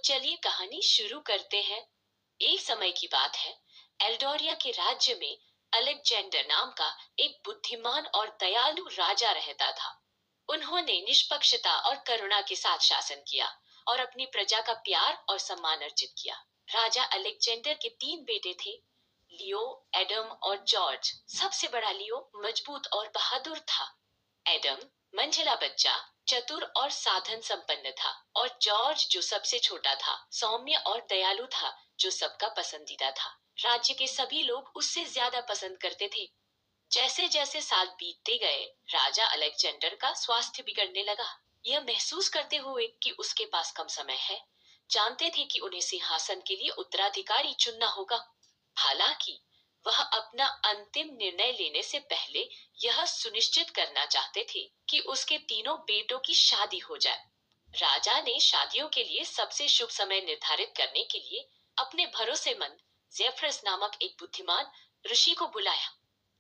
चलिए कहानी शुरू करते हैं। एक समय की बात है। एल्डोरिया के राज्य में अलेक्जेंडर नाम का एक बुद्धिमान और दयालु राजा रहता था। उन्होंने निष्पक्षता और करुणा के साथ शासन किया और अपनी प्रजा का प्यार और सम्मान अर्जित किया। राजा अलेक्जेंडर के 3 बेटे थे, लियो, एडम और जॉर्ज। सबसे बड़ा लियो मजबूत और बहादुर था। एडम मंझला बच्चा, चतुर और साधन संपन्न था, और जॉर्ज जो सबसे छोटा था, सौम्य और दयालु था, जो सबका पसंदीदा था। राज्य के सभी लोग उससे ज्यादा पसंद करते थे। जैसे जैसे साल बीतते गए, राजा अलेक्जेंडर का स्वास्थ्य बिगड़ने लगा। यह महसूस करते हुए कि उसके पास कम समय है, जानते थे कि उन्हें सिंहासन के लिए उत्तराधिकारी चुनना होगा। हालांकि वह अपना अंतिम निर्णय लेने से पहले यह सुनिश्चित करना चाहते थे कि उसके तीनों बेटों की शादी हो जाए। राजा ने शादियों के लिए सबसे शुभ समय निर्धारित करने के लिए अपने भरोसेमंद जेफरस नामक एक बुद्धिमान ऋषि को बुलाया।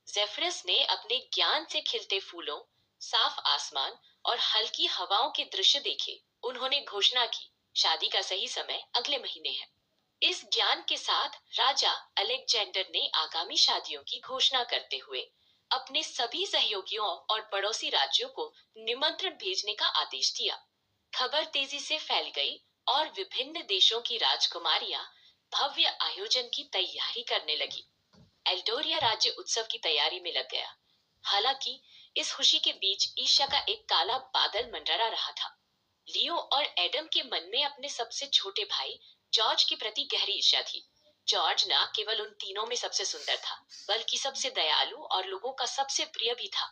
जेफरस ने अपने ज्ञान से खिलते फूलों, साफ आसमान और हल्की हवाओं के दृश्य देखे। उन्होंने घोषणा की, शादी का सही समय अगले महीने है। इस ज्ञान के साथ राजा अलेक्जेंडर ने आगामी शादियों की घोषणा करते हुए अपने सभी सहयोगियों और पड़ोसी राज्यों को निमंत्रण भेजने का आदेश दिया। खबर तेजी से फैल गई और विभिन्न देशों की राजकुमारियां भव्य आयोजन की तैयारी करने लगी। एल्डोरिया राज्य उत्सव की तैयारी में लग गया। हालांकि इस खुशी के बीच ईर्ष्या का एक काला बादल मंडरा रहा था। लियो और एडम के मन में अपने सबसे छोटे भाई जॉर्ज के प्रति गहरी ईर्ष्या थी। जॉर्ज न केवल उन तीनों में सबसे सुंदर था, बल्कि सबसे दयालु और लोगों का सबसे प्रिय भी था।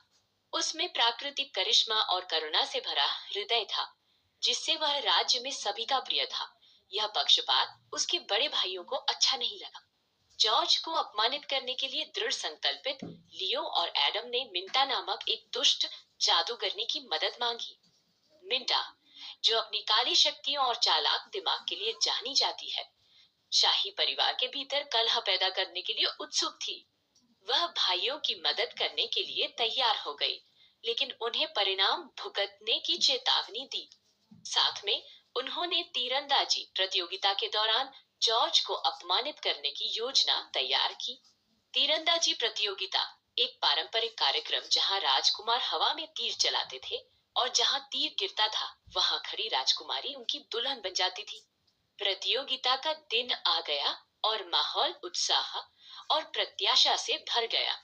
उसमें प्राकृतिक करिश्मा और करुणा से भरा हृदय था, जिससे वह राज्य में सभी का प्रिय था। यह पक्षपात उसके बड़े भाइयों को अच्छा नहीं लगा। जॉर्ज को अपमानित करने के लिए दृढ़ संकल्पित लियो और एडम ने मिंटा नामक एक दुष्ट जादूगरनी की मदद मांगी। मिंटा, जो अपनी काली शक्तियों और चालाक दिमाग के लिए जानी जाती है, शाही परिवार के भीतर कलह पैदा करने के लिए उत्सुक थी। वह भाइयों की मदद करने के लिए तैयार हो गई, लेकिन उन्हें परिणाम भुगतने की चेतावनी दी। साथ में उन्होंने तीरंदाजी प्रतियोगिता के दौरान जॉर्ज को अपमानित करने की योजना तैयार की। तीरंदाजी प्रतियोगिता एक पारंपरिक कार्यक्रम जहां राजकुमार हवा में तीर चलाते थे और जहां तीर गिरता था, वहां खड़ी राजकुमारी उनकी दुल्हन बन जाती थी। प्रतियोगिता का दिन आ गया और माहौल उत्साह और प्रत्याशा से भर गया।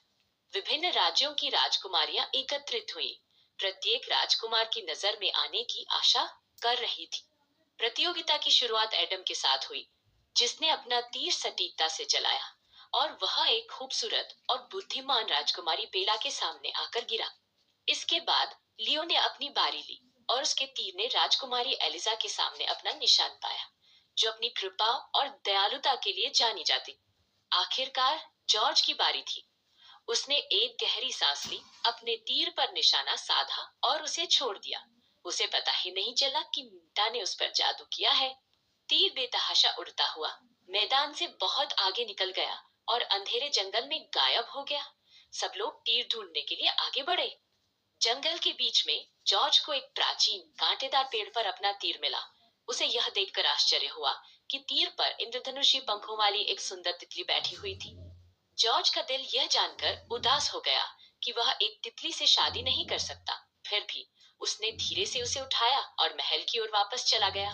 विभिन्न राज्यों की राजकुमारियां एकत्रित हुईं, प्रत्येक राजकुमार की नजर में आने की आशा कर रही थी। प्रतियोगिता की शुरुआत एडम के साथ हुई, जिसने अपना तीर सटीकता से चलाया और वह एक खूबसूरत और बुद्धिमान राजकुमारी बेला के सामने आकर गिरा। इसके बाद लियो ने अपनी बारी ली और उसके तीर ने राजकुमारी एलिजा के सामने अपना निशान पाया, जो अपनी कृपा और दयालुता के लिए जानी जाती। आखिरकार जॉर्ज की बारी थी। उसने एक गहरी सांस ली, अपने तीर पर निशाना साधा और उसे छोड़ दिया। उसे पता ही नहीं चला कि मिंटा ने उस पर जादू किया है। तीर बेतहाशा उड़ता हुआ मैदान से बहुत आगे निकल गया और अंधेरे जंगल में गायब हो गया। सब लोग तीर ढूंढने के लिए आगे बढ़े। जंगल के बीच में जॉर्ज को एक प्राचीन कांटेदार पेड़ पर अपना तीर मिला। उसे यह देखकर आश्चर्य हुआ कि तीर पर इंद्रधनुषी पंखों वाली एक सुंदर तितली बैठी हुई थी। जॉर्ज का दिल यह जानकर उदास हो गया कि वह एक तितली से शादी नहीं कर सकता। फिर भी उसने धीरे से उसे उठाया और महल की ओर वापस चला गया।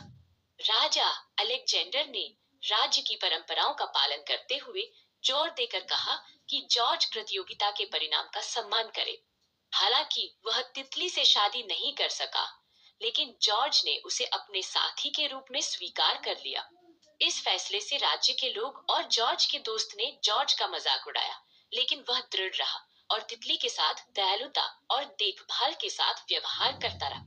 राजा अलेक्जेंडर ने राज्य की परंपराओं का पालन करते हुए जोर देकर कहा कि जॉर्ज प्रतियोगिता के परिणाम का सम्मान करे। हालांकि वह तितली से शादी नहीं कर सका, लेकिन जॉर्ज ने उसे अपने साथी के रूप में स्वीकार कर लिया। इस फैसले से राज्य के लोग और जॉर्ज के दोस्त ने जॉर्ज का मजाक उड़ाया, लेकिन वह दृढ़ रहा और तितली के साथ दयालुता और देखभाल के साथ व्यवहार करता रहा।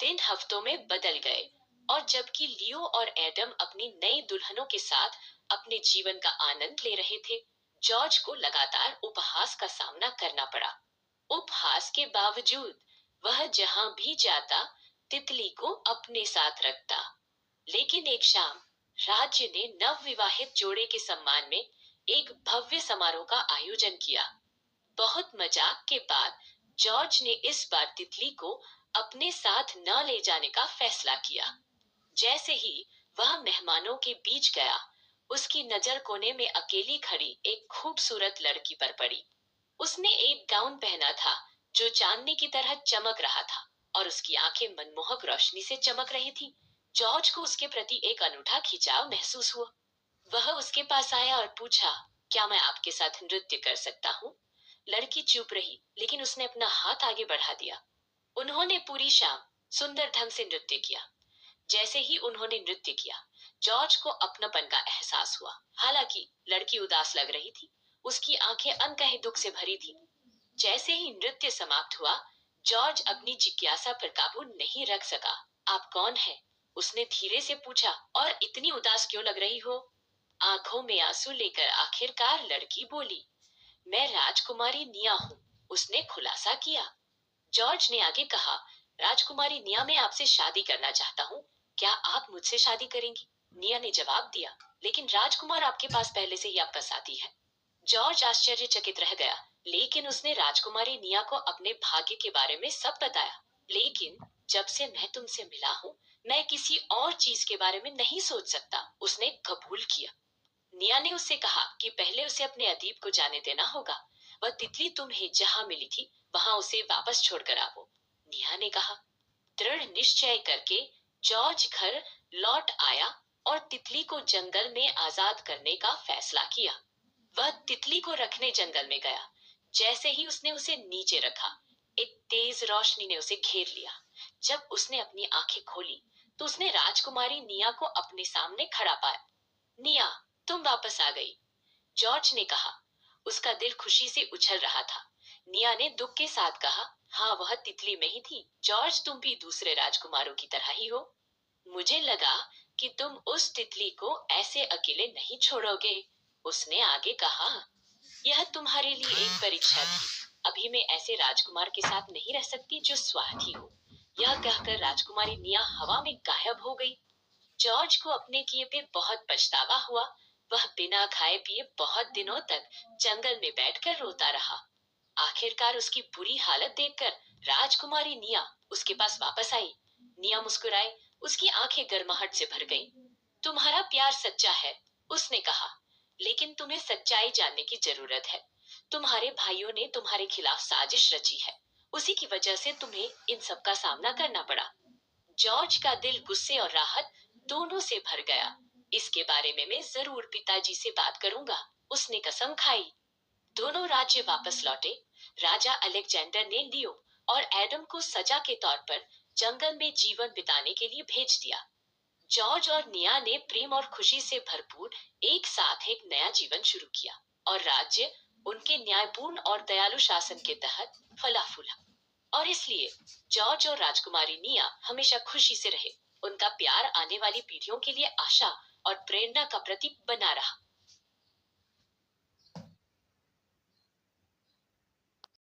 दिन हफ्तों में बदल गए और जबकि लियो और एडम अपनी नई दुल्हनों के साथ अपने जीवन का आनंद ले रहे थे, जॉर्ज को लगातार उपहास का सामना करना पड़ा। उपहास के बावजूद वह जहां भी जाता, तितली को अपने साथ रखता। लेकिन एक शाम राज्य ने नवविवाहित जोड़े के सम्मान में एक भव्य समारोह का आयोजन किया। बहुत मजाक के बाद जॉर्ज ने इस बार तितली को अपने साथ न ले जाने का फैसला किया। जैसे ही वह मेहमानों के बीच गया। उसकी नजर कोने में अकेली खड़ी एक खूबसूरत लड़की पर पड़ी। उसने एक गाउन पहना था जो चांदनी की तरह चमक रहा था और उसकी आंखें मनमोहक रोशनी से चमक रही थी। जॉर्ज को उसके प्रति एक अनूठा खिंचाव महसूस हुआ। वह उसके पास आया और पूछा, क्या मैं आपके साथ नृत्य कर सकता हूँ? लड़की चुप रही, लेकिन उसने अपना हाथ आगे बढ़ा दिया। उन्होंने पूरी शाम सुंदर ढंग से नृत्य किया। जैसे ही उन्होंने नृत्य किया, जॉर्ज को अपनापन का एहसास हुआ। हालांकि लड़की उदास लग रही थी, उसकी आंखें अनकहे दुख से भरी थी। जैसे ही नृत्य समाप्त हुआ, जॉर्ज अपनी जिज्ञासा पर काबू नहीं रख सका। आप कौन है? उसने धीरे से पूछा। और इतनी उदास क्यों लग रही हो? आंखों में आंसू लेकर आखिरकार लड़की बोली, मैं राजकुमारी निया हूँ। उसने खुलासा किया। जॉर्ज ने आगे कहा, राजकुमारी निया, मैं आपसे शादी करना चाहता हूँ। क्या आप मुझसे शादी करेंगी? निया ने जवाब दिया, लेकिन राजकुमार आपके पास पहले से ही आपका साथी है। जॉर्ज आश्चर्यचकित रह गया, लेकिन उसने राजकुमारी निया को अपने भाग्य के बारे में सब बताया। लेकिन जब से मैं तुमसे मिला हूँ, मैं किसी और चीज के बारे में नहीं सोच सकता, उसने कबूल किया। निया ने उससे कहा कि पहले उसे अपने अदीब को जाने देना होगा। वह तितली तुम्हें जहां मिली थी, वहां उसे वापस छोड़कर आओ। निया ने कहा। दृढ़ निश्चय करके जॉर्ज घर लौट आया और तितली को जंगल में आजाद करने का फैसला किया। वह तितली को रखने जंगल में गया। जैसे ही उसने उसे नीचे रखा, एक तेज रोशनी ने उसे घेर लिया। जब उसने अपनी आंखें खोली, तो उसने राजकुमारी निया को अपने सामने खड़ा पाया। निया, तुम वापस आ गई, जॉर्ज ने कहा। उसका दिल खुशी से उछल रहा था। निया ने दुख के साथ कहा, हाँ, वह तितली में ही थी। जॉर्ज, तुम भी दूसरे राजकुमारों की तरह ही हो। मुझे लगा कि तुम उस तितली को ऐसे अकेले नहीं छोड़ोगे, उसने आगे कहा। यह तुम्हारे लिए एक परीक्षा थी। अभी मैं ऐसे राजकुमार के साथ नहीं रह सकती जो स्वार्थी हो। यह कहकर राजकुमारी निया हवा में गायब हो गई। जॉर्ज को अपने किए पे बहुत पछतावा हुआ। वह बिना खाए पिए बहुत दिनों तक जंगल में बैठकर रोता रहा। आखिरकार उसकी बुरी हालत देखकर राजकुमारी निया उसके पास वापस आई। निया मुस्कुराई, उसकी आंखें गर्माहट से भर गईं। तुम्हारा प्यार सच्चा है, उसने कहा, लेकिन तुम्हें सच्चाई जानने की जरूरत है। तुम्हारे भाइयों ने तुम्हारे खिलाफ साजिश रची है, उसी की वजह से तुम्हें इन सब का सामना करना पड़ा। जॉर्ज का दिल गुस्से और राहत दोनों से भर गया। इसके बारे में मैं जरूर पिताजी से बात करूंगा, उसने कसम खाई। दोनों राज्य वापस लौटे। राजा अलेक्जेंडर ने लियो और एडम को सजा के तौर पर जंगल में जीवन बिताने के लिए भेज दिया। जॉर्ज और निया ने प्रेम और खुशी से भरपूर एक साथ एक नया जीवन शुरू किया और राज्य उनके न्यायपूर्ण और दयालु शासन के तहत फला फूला। और इसलिए जॉर्ज और राजकुमारी निया हमेशा खुशी से रहे। उनका प्यार आने वाली पीढ़ियों के लिए आशा और प्रेरणा का प्रतीक बना रहा।